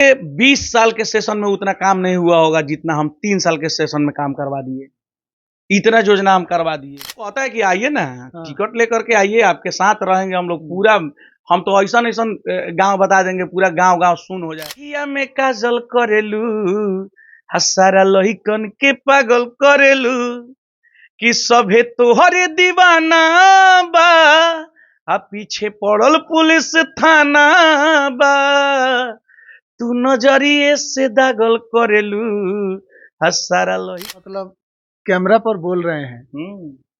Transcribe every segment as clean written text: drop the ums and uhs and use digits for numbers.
20 साल के सेशन में उतना काम नहीं हुआ होगा जितना हम 3 साल के सेशन में काम करवा दिए। इतना योजना हम करवा दिए। कहता है कि आइए ना, टिकट लेकर के आइए, आपके साथ रहेंगे हम लोग पूरा। हम तो ऐसा गांव बता देंगे, पूरा गांव गांव सुन हो जाए। किया में काजल करेलू, हसारा लहिकन के पागल करेलू, कि सभे तोहरे दीवाना बा, आ पीछे पड़ल पुलिस थाना बा, तू नजरिए से दागल करेलू, हसारा लही। मतलब कैमरा पर बोल रहे हैं।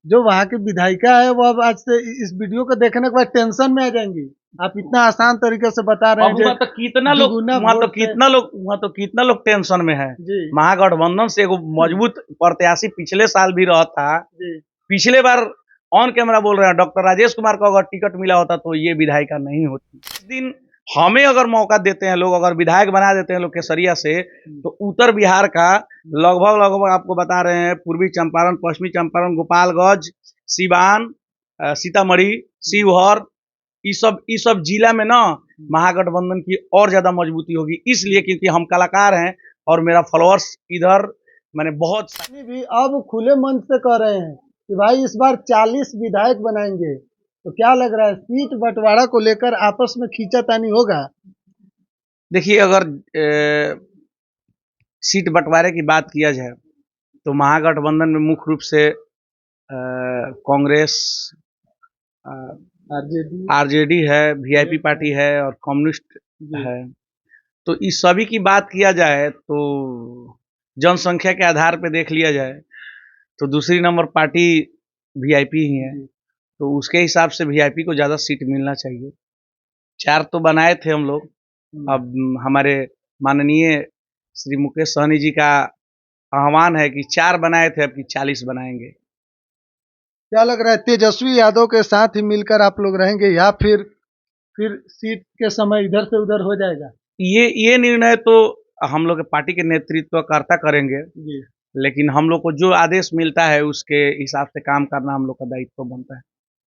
जो वहाँ की विधायिका है वो अब आज से इस वीडियो को देखने के बाद टेंशन में आ जाएंगी। आप इतना आसान तरीके से बता रहे हैं। वहाँ तो कितना लोग टेंशन में है। महागठबंधन से एगो मजबूत प्रत्याशी पिछले साल भी रहा था। पिछले बार ऑन कैमरा बोल रहे हैं, डॉक्टर राजेश कुमार को अगर टिकट मिला होता तो ये विधायिका नहीं होती। इस दिन हमें अगर मौका देते हैं लोग, अगर विधायक बना देते हैं लोग केसरिया से, तो उत्तर बिहार का लगभग आपको बता रहे हैं, पूर्वी चंपारण, पश्चिमी चंपारण, गोपालगंज, सिवान, सीतामढ़ी, शिवहर, इस सब जिला में ना महागठबंधन की और ज्यादा मजबूती होगी। इसलिए क्योंकि हम कलाकार हैं और मेरा फॉलोअर्स इधर मैंने बहुत भी अब खुले मन से कह रहे हैं कि भाई इस बार 40 विधायक बनाएंगे। तो क्या लग रहा है, सीट बंटवारा को लेकर आपस में खींचातानी होगा? देखिए, अगर सीट बंटवारे की बात किया जाए तो महागठबंधन में मुख्य रूप से कांग्रेस, आरजेडी है, वीआईपी पार्टी है और कम्युनिस्ट है। तो इस सभी की बात किया जाए तो जनसंख्या के आधार पे देख लिया जाए तो दूसरी नंबर पार्टी वीआईपी ही है। तो उसके हिसाब से वीआईपी को ज़्यादा सीट मिलना चाहिए। 4 तो बनाए थे हम लोग, अब हमारे माननीय श्री मुकेश सहनी जी का आह्वान है कि 4 बनाए थे, अब की 40 बनाएंगे। क्या लग रहा है, तेजस्वी यादव के साथ ही मिलकर आप लोग रहेंगे या फिर सीट के समय इधर से उधर हो जाएगा? ये निर्णय तो हम लोग के पार्टी के नेतृत्वकर्ता करेंगे जी। लेकिन हम लोग को जो आदेश मिलता है उसके हिसाब से काम करना हम लोग का दायित्व बनता है,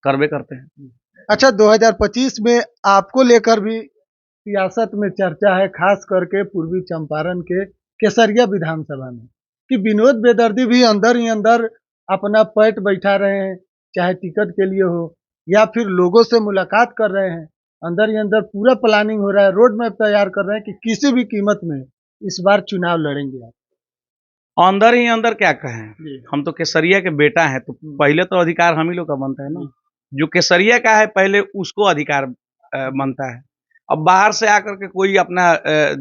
करवे करते हैं। अच्छा, 2025 में आपको लेकर भी सियासत में चर्चा है, खास करके पूर्वी चंपारण के केसरिया विधानसभा में, कि विनोद बेदर्दी भी अंदर ही अंदर अपना पैठ बैठा रहे हैं, चाहे टिकट के लिए हो या फिर लोगों से मुलाकात कर रहे हैं। अंदर ही अंदर पूरा प्लानिंग हो रहा है, रोड मैप तैयार कर रहे हैं कि किसी भी कीमत में इस बार चुनाव लड़ेंगे। आप अंदर ही अंदर क्या कहें, हम तो केसरिया के बेटा हैं, तो पहले तो अधिकार हम ही लोग का बनता है ना। जो केसरिया का है पहले उसको अधिकार बनता है। अब बाहर से आकर के कोई अपना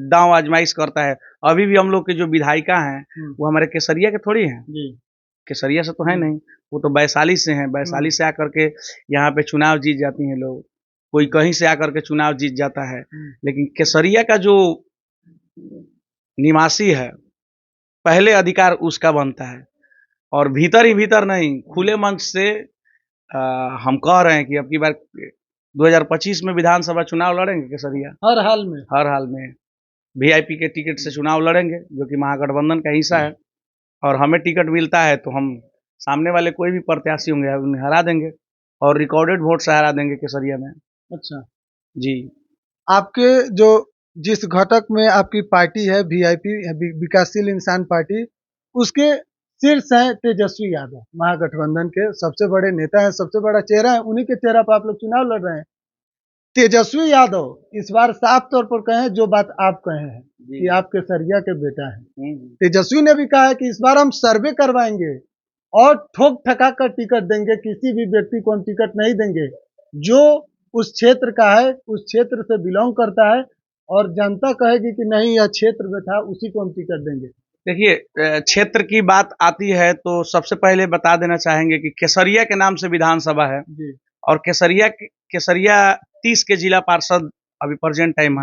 दांव आजमाइश करता है। अभी भी हम लोग के जो विधायिका हैं वो हमारे केसरिया के थोड़ी हैं, केसरिया से तो है नहीं, वो तो वैशाली से हैं। वैशाली से आकर के यहाँ पे चुनाव जीत जाती हैं लोग, कोई कहीं से आकर के चुनाव जीत जाता है। लेकिन केसरिया का जो निवासी है पहले अधिकार उसका बनता है, और भीतर ही भीतर नहीं, खुले मंच से हम कह रहे हैं कि अब की बार 2025 में विधानसभा चुनाव लड़ेंगे केसरिया, हर हाल में वीआईपी के टिकट से चुनाव लड़ेंगे, जो कि महागठबंधन का हिस्सा है। और हमें टिकट मिलता है तो हम सामने वाले कोई भी प्रत्याशी होंगे उन्हें हरा देंगे और रिकॉर्डेड वोट से हरा देंगे केसरिया में। अच्छा जी, आपके जो जिस घटक में आपकी पार्टी है, वीआईपी विकासशील इंसान पार्टी, उसके शीर्ष हैं तेजस्वी यादव, महागठबंधन के सबसे बड़े नेता हैं, सबसे बड़ा चेहरा है। उन्हीं के चेहरा पर आप लोग चुनाव लड़ रहे हैं। तेजस्वी यादव इस बार साफ तौर पर कहे जो बात आप कहे हैं कि आप केसरिया के बेटा हैं। तेजस्वी ने भी कहा है कि इस बार हम सर्वे करवाएंगे और ठोक ठका कर टिकट देंगे, किसी भी व्यक्ति को हम टिकट नहीं देंगे जो उस क्षेत्र का है, उस क्षेत्र से बिलोंग करता है, और जनता कहेगी कि नहीं यह क्षेत्र में था, उसी को हम टिकट देंगे। देखिए, क्षेत्र की बात आती है तो सबसे पहले बता देना चाहेंगे कि केसरिया के नाम से विधानसभा है जी। और केसरिया 30 के जिला पार्षद अभी प्रेजेंट टाइम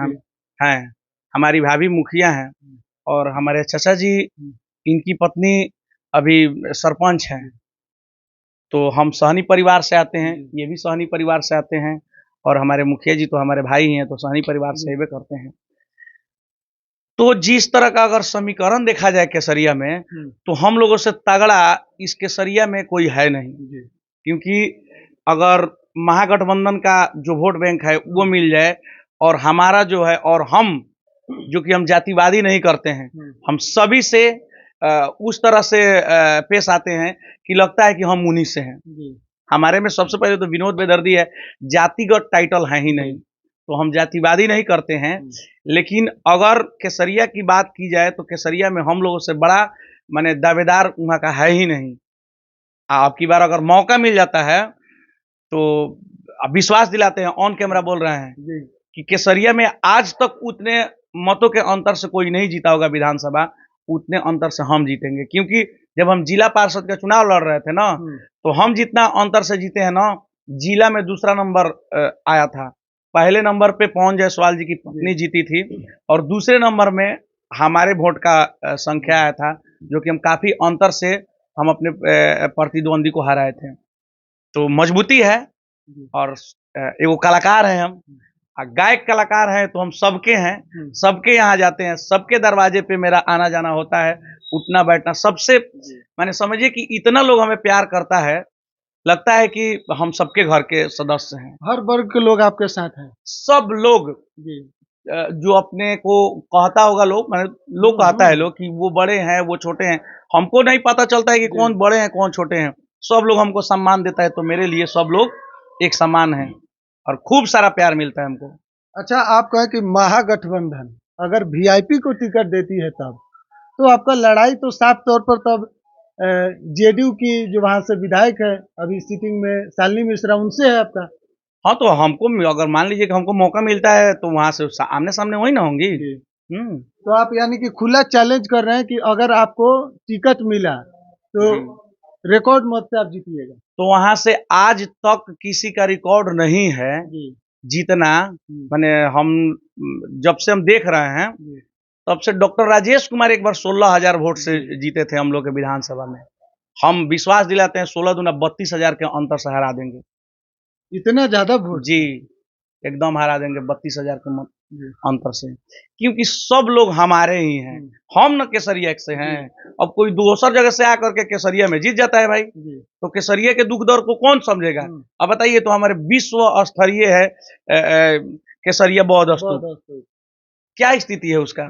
हैं। हमारी भाभी मुखिया हैं और हमारे चाचा जी, इनकी पत्नी अभी सरपंच हैं। तो हम सहनी परिवार से आते हैं, ये भी सहनी परिवार से आते हैं, और हमारे मुखिया जी तो हमारे भाई हैं, तो सहनी परिवार से हेबे करते हैं। तो जिस तरह का अगर समीकरण देखा जाए केसरिया में, तो हम लोगों से तगड़ा इस केसरिया में कोई है नहीं। क्योंकि अगर महागठबंधन का जो वोट बैंक है वो मिल जाए और हमारा जो है, और हम जो कि हम जातिवादी नहीं करते हैं। हम सभी से उस तरह से पेश आते हैं कि लगता है कि हम उन्हीं से हैं। हमारे में सबसे पहले तो विनोद बेदर्दी है, जातिगत टाइटल है ही नहीं, तो हम जातिवादी नहीं करते हैं। लेकिन अगर केसरिया की बात की जाए तो केसरिया में हम लोगों से बड़ा माने दावेदार वहाँ का है ही नहीं। अब की बार अगर मौका मिल जाता है तो अब विश्वास दिलाते हैं, ऑन कैमरा बोल रहे हैं कि केसरिया में आज तक उतने मतों के अंतर से कोई नहीं जीता होगा विधानसभा, उतने अंतर से हम जीतेंगे। क्योंकि जब हम जिला पार्षद का चुनाव लड़ रहे थे ना, तो हम जितना अंतर से जीते हैं ना, जिला में दूसरा नंबर आया था। पहले नंबर पे पवन जायसवाल जी की पत्नी जीती थी और दूसरे नंबर में हमारे वोट का संख्या आया था, जो कि हम काफी अंतर से हम अपने प्रतिद्वंदी को हराए थे। तो मजबूती है और एगो कलाकार है हम, गायक कलाकार हैं तो हम सबके हैं, सबके यहाँ जाते हैं, सबके दरवाजे पे मेरा आना जाना होता है, उठना बैठना सबसे, माने समझिए कि इतना लोग हमें प्यार करता है, लगता है कि हम सबके घर के सदस्य हैं। हर वर्ग के लोग आपके साथ हैं? सब लोग जो अपने को कहता होगा लोग, माने लोग कहता है लोग कि वो बड़े हैं वो छोटे हैं, हमको नहीं पता चलता है कि कौन बड़े हैं कौन छोटे हैं। सब लोग हमको सम्मान देता है, तो मेरे लिए सब लोग एक समान हैं और खूब सारा प्यार मिलता है हमको। अच्छा, आप कहें कि महागठबंधन अगर वीआईपी को टिकट देती है तब तो आपका लड़ाई तो साफ तौर पर तब जेडीयू की जो वहां से विधायक है अभी सिटिंग में शालिनी मिश्रा, उनसे है आपका? हाँ, तो हमको अगर मान लीजिए कि हमको मौका मिलता है तो वहां से आमने सामने वही ना होंगी। तो आप यानी कि खुला चैलेंज कर रहे हैं कि अगर आपको टिकट मिला तो रिकॉर्ड मत से आप जीतिएगा? तो वहां से आज तक किसी का रिकॉर्ड नहीं है जीतना। माने हम जब से हम देख रहे हैं तब से डॉक्टर राजेश कुमार एक बार 16,000 वोट से जीते थे हम लोग के विधानसभा में। हम विश्वास दिलाते हैं 16 दूना 32,000 के अंतर से हरा देंगे। इतना ज्यादा वोट? जी, एकदम हरा देंगे 32,000 के अंतर से, क्योंकि सब लोग हमारे ही हैं। हम न केसरिया से हैं। अब कोई दूसर जगह से आकर के केसरिया में जीत जाता है भाई, तो केसरिया के दुख दर्द को कौन समझेगा? अब बताइए, तो हमारे विश्व स्तरीय है केसरिया बौद्ध स्तूप, क्या स्थिति है उसका?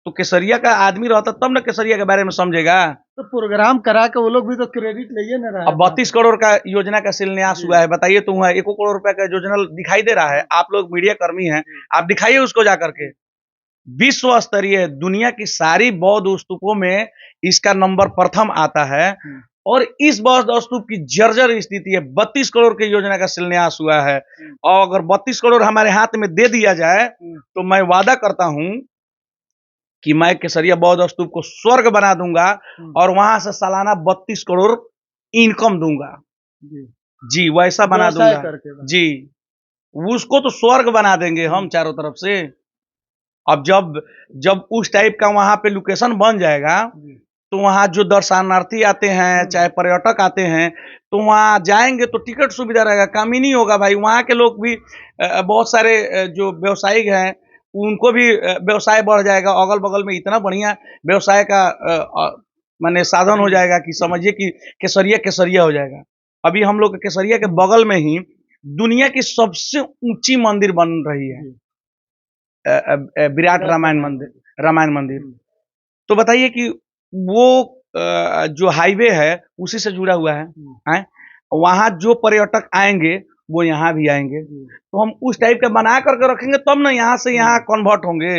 तो केसरिया का आदमी रहता तब न केसरिया के बारे में समझेगा। तो प्रोग्राम करा के वो लोग भी तो क्रेडिट ले ना रहा है। अब 32 करोड़ का योजना का शिलान्यास हुआ है, बताइए तो वहाँ 1 करोड़ रुपए का योजना दिखाई दे रहा है। आप लोग मीडिया कर्मी हैं, आप दिखाइए उसको जाकर के। विश्व स्तरीय दुनिया की सारी बौद्ध स्तूपों में इसका नंबर प्रथम आता है और इस बौद्ध स्तूप की जर्जर स्थिति है। 32 करोड़ की योजना का शिलान्यास हुआ है और अगर 32 करोड़ हमारे हाथ में दे दिया जाए तो मैं वादा करता हूं कि मैं केसरिया बौद्ध स्तूप को स्वर्ग बना दूंगा और वहां से सालाना 32 करोड़ इनकम दूंगा। जी, वैसा बना दूंगा जी, उसको तो स्वर्ग बना देंगे हम चारों तरफ से। अब जब उस टाइप का वहां पे लोकेशन बन जाएगा तो वहां जो दर्शनार्थी आते हैं, चाहे पर्यटक आते हैं, तो वहां जाएंगे तो टिकट सुविधा रहेगा, कम ही नहीं होगा भाई। वहां के लोग भी बहुत सारे जो व्यवसायिक हैं उनको भी व्यवसाय बढ़ जाएगा। अगल बगल में इतना बढ़िया व्यवसाय का माने साधन हो जाएगा कि समझिए कि केसरिया हो जाएगा। अभी हम लोग केसरिया के बगल में ही दुनिया की सबसे ऊंची मंदिर बन रही है, विराट रामायण मंदिर। तो बताइए कि वो जो हाईवे है उसी से जुड़ा हुआ है। वहां जो पर्यटक आएंगे वो यहाँ भी आएंगे, तो हम उस टाइप का बना करके रखेंगे तब ना यहाँ से यहाँ कन्वर्ट होंगे।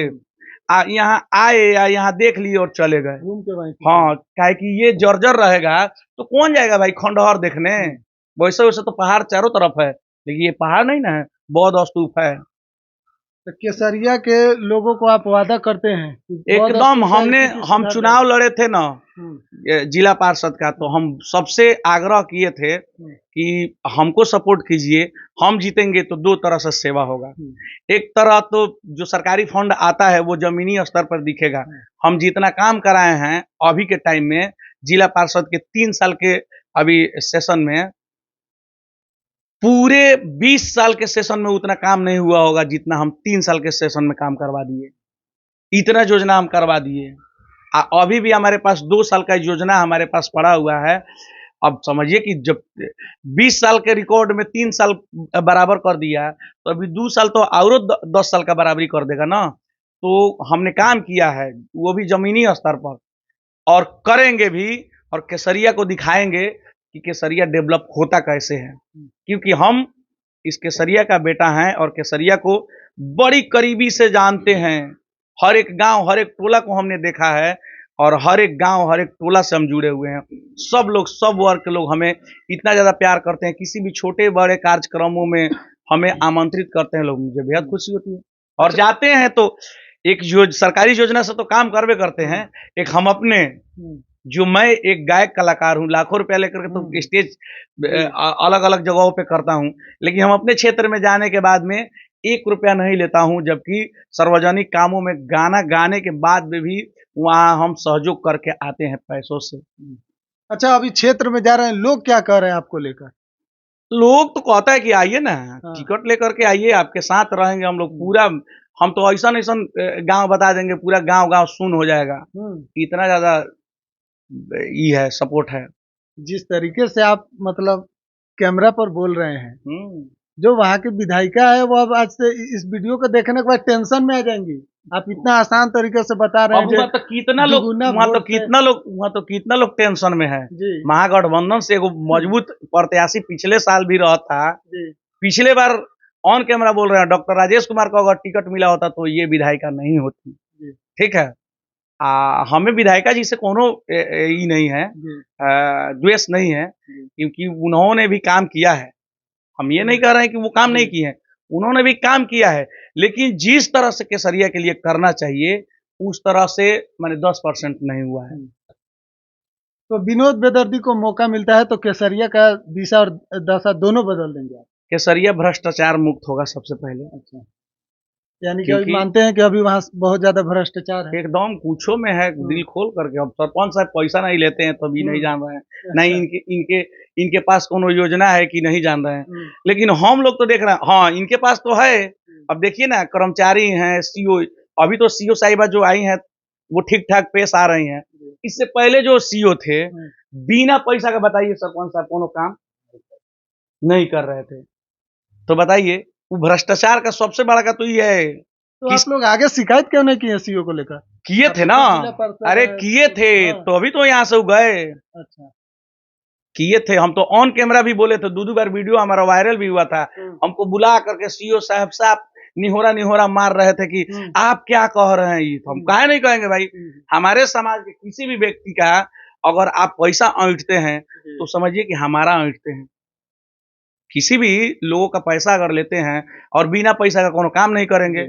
यहाँ आए या यहाँ देख लिए और चले गए। हाँ, काहे कि ये जर्जर रहेगा तो कौन जाएगा भाई खंडहर देखने? वैसे वैसे तो पहाड़ चारों तरफ है, लेकिन ये पहाड़ नहीं ना है, बौद्ध स्तूप है। तो केसरिया के लोगों को आप वादा करते हैं? एकदम। हम चुनाव लड़े थे ना जिला पार्षद का, तो हम सबसे आग्रह किए थे कि हमको सपोर्ट कीजिए, हम जीतेंगे तो 2 तरह से सेवा होगा। एक तरह तो जो सरकारी फंड आता है वो जमीनी स्तर पर दिखेगा। हम जितना काम कराए हैं अभी के टाइम में जिला पार्षद के 3 साल के अभी सेशन में, पूरे 20 साल के सेशन में उतना काम नहीं हुआ होगा जितना हम 3 साल के सेशन में काम करवा दिए। इतना योजना हम करवा दिए। अभी भी हमारे पास 2 साल का योजना हमारे पास पड़ा हुआ है। अब समझिए कि जब 20 साल के रिकॉर्ड में 3 साल बराबर कर दिया तो अभी 2 साल तो और 10 साल का बराबरी कर देगा ना। तो हमने काम किया है, वो भी जमीनी स्तर पर, और करेंगे भी, और केसरिया को दिखाएंगे कि केसरिया डेवलप होता कैसे है, क्योंकि हम इस केसरिया का बेटा हैं और केसरिया को बड़ी करीबी से जानते हैं। हर एक गांव, हर एक टोला को हमने देखा है, और हर एक गांव, हर एक टोला से हम जुड़े हुए हैं। सब लोग, सब वर्ग के लोग हमें इतना ज्यादा प्यार करते हैं, किसी भी छोटे बड़े कार्यक्रमों में हमें आमंत्रित करते हैं लोग, मुझे बेहद खुशी होती है। और जाते हैं तो एक जो सरकारी योजना से तो काम करवे करते हैं, एक हम अपने, जो मैं एक गायक कलाकार हूँ, लाखों रुपया लेकर के तो स्टेज अलग अलग जगहों पे करता हूँ, लेकिन हम अपने क्षेत्र में जाने के बाद में 1 रुपया नहीं लेता हूँ, जबकि सार्वजनिक कामों में गाना गाने के बाद में भी वहाँ हम सहयोग करके आते हैं पैसों से। अच्छा, अभी क्षेत्र में जा रहे हैं, लोग क्या कह रहे हैं आपको लेकर? लोग तो कहता है कि आइए ना, हाँ। टिकट लेकर के आइए, आपके साथ रहेंगे हम लोग पूरा। हम तो ऐसा गांव बता देंगे, पूरा गांव गांव सुन हो जाएगा, इतना ज्यादा ये है, सपोर्ट है। जिस तरीके से आप मतलब कैमरा पर बोल रहे हैं, जो वहाँ की विधायिका है वो अब आज से इस वीडियो को देखने के बाद टेंशन में आ जाएंगी। आप इतना आसान तरीके से बता रहे हैं। वहाँ तो कितना लोग टेंशन में है। महागठबंधन से एगो मजबूत प्रत्याशी पिछले साल भी रहा था, पिछले बार ऑन कैमरा बोल रहे हैं, डॉक्टर राजेश कुमार को अगर टिकट मिला होता तो ये विधायिका नहीं होती। ठीक है, हमें विधायिका जी से कोनो ही नहीं है, द्वेष नहीं है, क्योंकि उन्होंने भी काम किया है। हम ये नहीं कह रहे हैं कि वो काम नहीं किए हैं, उन्होंने भी काम किया है, लेकिन जिस तरह से केसरिया के लिए करना चाहिए उस तरह से मैंने 10% नहीं हुआ है। तो विनोद बेदर्दी को मौका मिलता है तो केसरिया का दिशा और दशा दोनों बदल देंगे आप? केसरिया भ्रष्टाचार मुक्त होगा सबसे पहले। अच्छा, यानी कि अभी मानते हैं कि अभी वहाँ बहुत ज्यादा भ्रष्टाचार है? एकदम पूछो में है, दिल खोल करके। अब सरपंच साहब पैसा नहीं लेते हैं तो भी नहीं जान रहे हैं, नहीं इनके पास कोनो योजना है कि नहीं जान रहे हैं, लेकिन हम लोग तो देख रहे हैं, हाँ इनके पास तो है। अब देखिए ना, कर्मचारी हैं, सीओ, अभी तो सीओ साहिबा जो आई हैं वो ठीक ठाक पेश आ रही हैं। इससे पहले जो सीओ थे, बिना पैसा का बताइए सरपंच साहब कोनो काम नहीं कर रहे थे, तो बताइए वो भ्रष्टाचार का सबसे बड़ा का तो ये है। तो आप लोग आगे शिकायत क्यों नहीं किए सीओ को लेकर? किए थे ना, अरे किए थे, तो अभी तो यहाँ से गए। अच्छा, किए थे, हम तो ऑन कैमरा भी बोले थे, 2 बार वीडियो हमारा वायरल भी हुआ था। हमको बुला करके सीओ साहब निहोरा मार रहे थे कि आप क्या कह रहे हैं, ये तो हम काहे नहीं कहेंगे भाई। हमारे समाज के किसी भी व्यक्ति का अगर आप पैसा ऐंठते हैं तो समझिए कि हमारा ऐंठते हैं। किसी भी लोगों का पैसा अगर लेते हैं और बिना पैसा का कोनो काम नहीं करेंगे,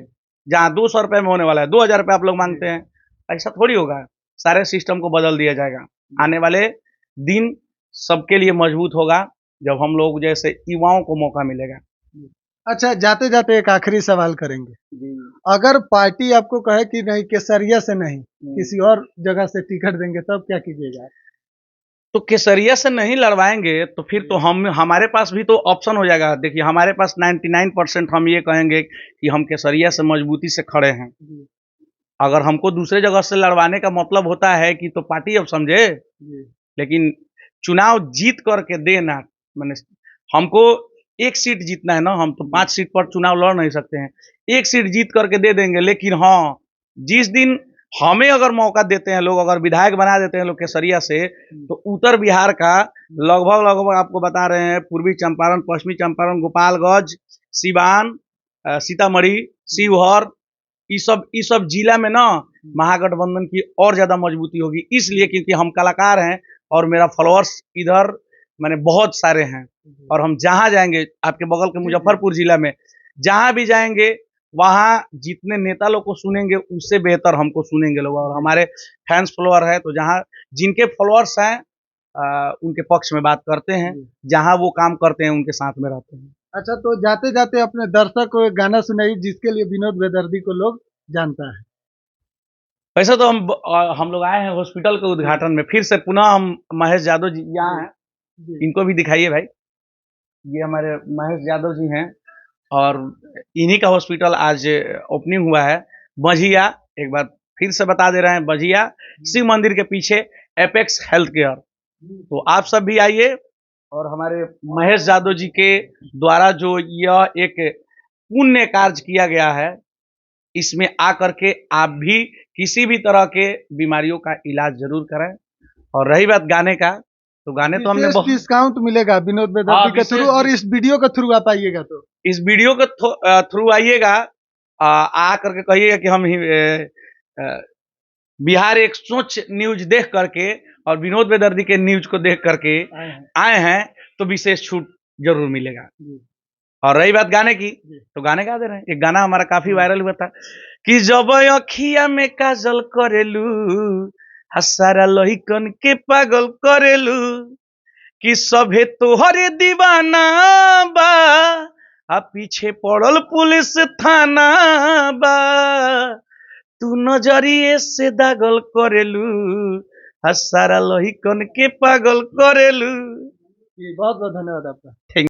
जहाँ 200 रुपए में होने वाला है 2000 रुपए आप लोग मांगते हैं, ऐसा थोड़ी होगा। सारे सिस्टम को बदल दिया जाएगा। आने वाले दिन सबके लिए मजबूत होगा जब हम लोग जैसे युवाओं को मौका मिलेगा। अच्छा, जाते जाते एक आखिरी सवाल करेंगे, अगर पार्टी आपको कहे कि नहीं केसरिया से नहीं किसी और जगह से टिकट देंगे तब क्या कीजिएगा? तो केसरिया से नहीं लड़वाएंगे तो फिर तो हमारे पास भी तो ऑप्शन हो जाएगा। देखिए हमारे पास 99% हम ये कहेंगे कि हम केसरिया से मजबूती से खड़े हैं। अगर हमको दूसरे जगह से लड़वाने का मतलब होता है कि तो पार्टी अब समझे, लेकिन चुनाव जीत करके देना, मैंने हमको 1 सीट जीतना है ना, हम तो 5 सीट पर चुनाव लड़ नहीं सकते हैं। 1 सीट जीत करके दे देंगे, लेकिन हाँ जिस दिन हमें अगर मौका देते हैं लोग, अगर विधायक बना देते हैं लोग केसरिया से, तो उत्तर बिहार का लगभग आपको बता रहे हैं, पूर्वी चंपारण, पश्चिमी चंपारण, गोपालगंज, सिवान, सीतामढ़ी, शिवहर, इस सब जिला में ना महागठबंधन की और ज्यादा मजबूती होगी। इसलिए क्योंकि हम कलाकार हैं और मेरा फॉलोअर्स इधर मैंने बहुत सारे हैं, और हम जहां जाएंगे, आपके बगल के मुजफ्फरपुर जिला में जहां भी जाएंगे, वहां जितने नेता लोग को सुनेंगे उससे बेहतर हमको सुनेंगे लोग, और हमारे फैंस फॉलोअर है तो जहां जिनके फॉलोअर्स हैं उनके पक्ष में बात करते हैं, जहां वो काम करते हैं उनके साथ में रहते हैं। अच्छा, तो जाते जाते अपने दर्शक को एक गाना सुनाइए जिसके लिए विनोद बेदर्दी को लोग जानता है। वैसे तो हम लोग आए हैं हॉस्पिटल के उद्घाटन में, फिर से पुनः हम महेश यादव जी यहाँ हैं, इनको भी दिखाइए भाई। ये हमारे महेश यादव जी हैं और इन्हीं का हॉस्पिटल आज ओपनिंग हुआ है, बझिया। एक बार फिर से बता दे रहे हैं, बझिया शिव मंदिर के पीछे एपेक्स हेल्थ केयर। तो आप सब भी आइए, और हमारे महेश यादव जी के द्वारा जो यह एक पुण्य कार्य किया गया है, इसमें आकर के आप भी किसी भी तरह के बीमारियों का इलाज जरूर करें। और रही बात गाने का, तो गाने तो हमने विशेष डिस्काउंट मिलेगा विनोद बेदर्दी के थ्रू, और इस वीडियो के थ्रू आप आइएगा तो इस वीडियो के थ्रू आइएगा, आ करके कहिएगा कि हम ही बिहार एक सोच न्यूज देख करके और विनोद बेदर्दी के न्यूज को देख करके आए हैं, तो विशेष छूट जरूर मिलेगा। और रही बात गाने की, तो गाने गा दे रहे हैं। एक गाना हमारा काफी वायरल हुआ था कि जब अखिया में काजल करेलू, हसारा लहिकन के पागल करेलू, कि सभे तोहरे दीवाना बा, आ पीछे पड़ल पुलिस थाना बा, तू नजरिए से दागल करेलू, हसारा लहिकन के पागल करेलू। बहुत बहुत धन्यवाद आपका।